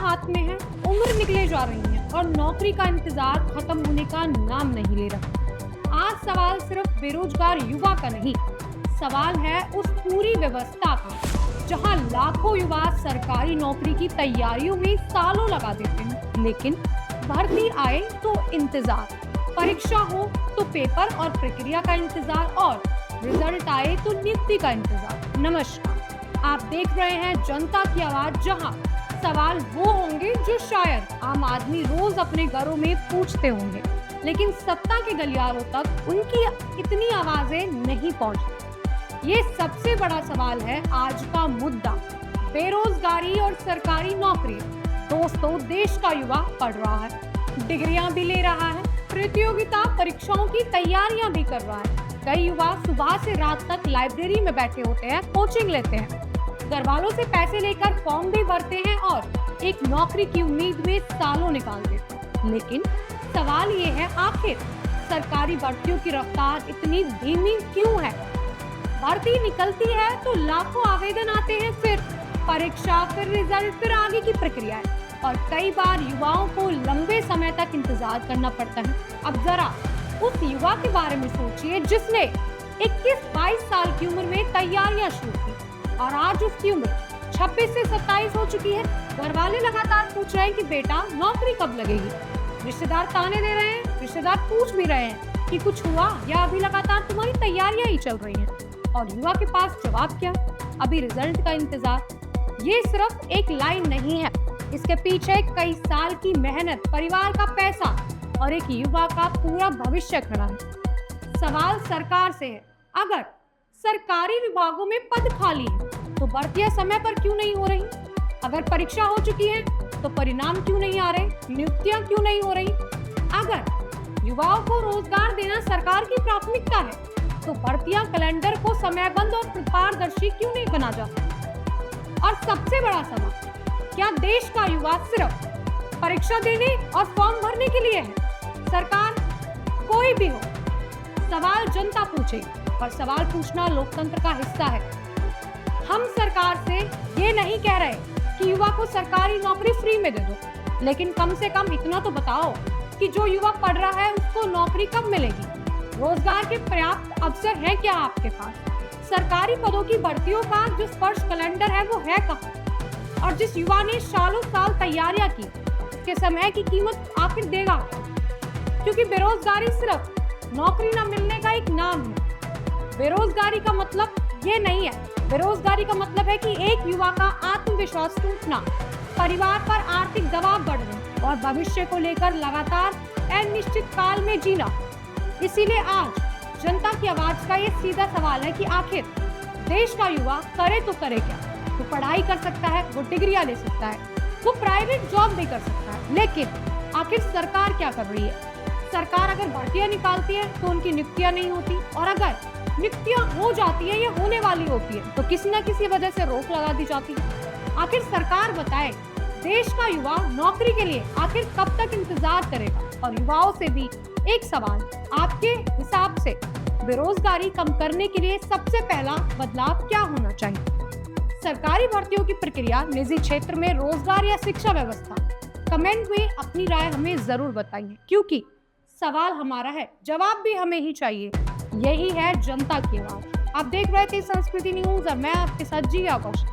हाथ में है, उम्र निकले जा रही है और नौकरी का इंतजार खत्म होने का नाम नहीं ले रहा। आज सवाल सिर्फ बेरोजगार युवा का नहीं, सवाल है उस पूरी व्यवस्था का जहां लाखों युवा सरकारी नौकरी की तैयारियों में सालों लगा देते हैं, लेकिन भर्ती आए तो इंतजार, परीक्षा हो तो पेपर और प्रक्रिया का इंतजार और रिजल्ट आए तो नियुक्ति का इंतजार। नमस्कार, आप देख रहे हैं जनता की आवाज, जहां सवाल वो होंगे जो शायद आम आदमी रोज अपने घरों में पूछते होंगे, लेकिन सत्ता के गलियारों तक उनकी इतनी आवाजें नहीं पहुंचती। ये सबसे बड़ा सवाल है आज का मुद्दा, बेरोजगारी और सरकारी नौकरी। दोस्तों, देश का युवा पढ़ रहा है, डिग्रियां भी ले रहा है, प्रतियोगिता परीक्षाओं की तैयारियां भी कर रहा है। कई युवा सुबह से रात तक लाइब्रेरी में बैठे होते हैं, कोचिंग लेते हैं, घर वालों से पैसे लेकर फॉर्म भी भरते हैं और एक नौकरी की उम्मीद में सालों निकाल देते हैं। लेकिन सवाल ये है, आखिर सरकारी भर्तियों की रफ्तार इतनी धीमी क्यों है? भर्ती निकलती है तो लाखों आवेदन आते हैं, फिर परीक्षा, फिर रिजल्ट, फिर आगे की प्रक्रिया है और कई बार युवाओं को लंबे समय तक इंतजार करना पड़ता है। अब जरा उस युवा के बारे में सोचिए जिसने 21-22 साल की उम्र में तैयारियां शुरू की और आज उसकी उम्र 26 से 27 हो चुकी है। घर वाले लगातार पूछ रहे हैं कि बेटा नौकरी कब लगेगी, रिश्तेदार ताने दे रहे हैं, रिश्तेदार पूछ भी रहे हैं कि कुछ हुआ या अभी लगातार तुम्हारी तैयारियां ही चल रही हैं। और युवा के पास जवाब क्या? अभी रिजल्ट का इंतजार। ये सिर्फ एक लाइन नहीं है, इसके पीछे कई साल की मेहनत, परिवार का पैसा और एक युवा का पूरा भविष्य खड़ा है। सवाल सरकार से है, अगर सरकारी विभागों में पद खाली है तो भर्तियां समय पर क्यों नहीं हो रही? अगर परीक्षा हो चुकी है तो परिणाम क्यों नहीं आ रहे? नियुक्तियां क्यों नहीं हो रही? अगर युवाओं को रोजगार देना सरकार की प्राथमिकता है तो भर्तियां कैलेंडर को समयबद्ध और पारदर्शी क्यों नहीं बना जाता? और सबसे बड़ा सवाल, क्या देश का युवा सिर्फ परीक्षा देने और फॉर्म भरने के लिए है? सरकार कोई भी हो, सवाल जनता पूछेगी और सवाल पूछना लोकतंत्र का हिस्सा है। हम सरकार से ये नहीं कह रहे कि युवा को सरकारी नौकरी फ्री में दे दो, लेकिन कम से कम इतना तो बताओ कि जो युवा पढ़ रहा है उसको नौकरी कब मिलेगी? रोजगार के पर्याप्त अवसर है क्या आपके पास? सरकारी पदों की भर्तियों का जो स्पर्श कैलेंडर है वो है कहाँ? और जिस युवा ने सालों साल तैयारियां की, उसके समय की कीमत आखिर देगा? क्योंकि बेरोजगारी सिर्फ नौकरी न मिलने का एक नाम है। बेरोजगारी का मतलब ये नहीं है, बेरोजगारी का मतलब है कि एक युवा का आत्मविश्वास टूटना, परिवार पर आर्थिक दबाव बढ़ना और भविष्य को लेकर लगातार अनिश्चित काल में जीना। इसीलिए आज जनता की आवाज का ये सीधा सवाल है कि आखिर देश का युवा करे तो करे क्या? वो पढ़ाई कर सकता है, वो डिग्रियां ले सकता है, वो प्राइवेट जॉब भी कर सकता है, लेकिन आखिर सरकार क्या कर रही है? सरकार अगर भर्तियां निकालती है तो उनकी नियुक्तियां नहीं होती, और अगर नियुक्तियां हो जाती है या होने वाली होती है तो किसी न किसी वजह से रोक लगा दी जाती है। आखिर सरकार बताए, देश का युवा नौकरी के लिए आखिर कब तक इंतजार करेगा? और युवाओं से भी एक सवाल, आपके हिसाब से बेरोजगारी कम करने के लिए सबसे पहला बदलाव क्या होना चाहिए? सरकारी भर्तियों की प्रक्रिया, निजी क्षेत्र में रोजगार या शिक्षा व्यवस्था? कमेंट में अपनी राय हमें जरूर बताइए, क्योंकि सवाल हमारा है, जवाब भी हमें ही चाहिए। यही है जनता की आवाज। आप देख रहे थे संस्कृति न्यूज और मैं आपके साथ जी आकाश।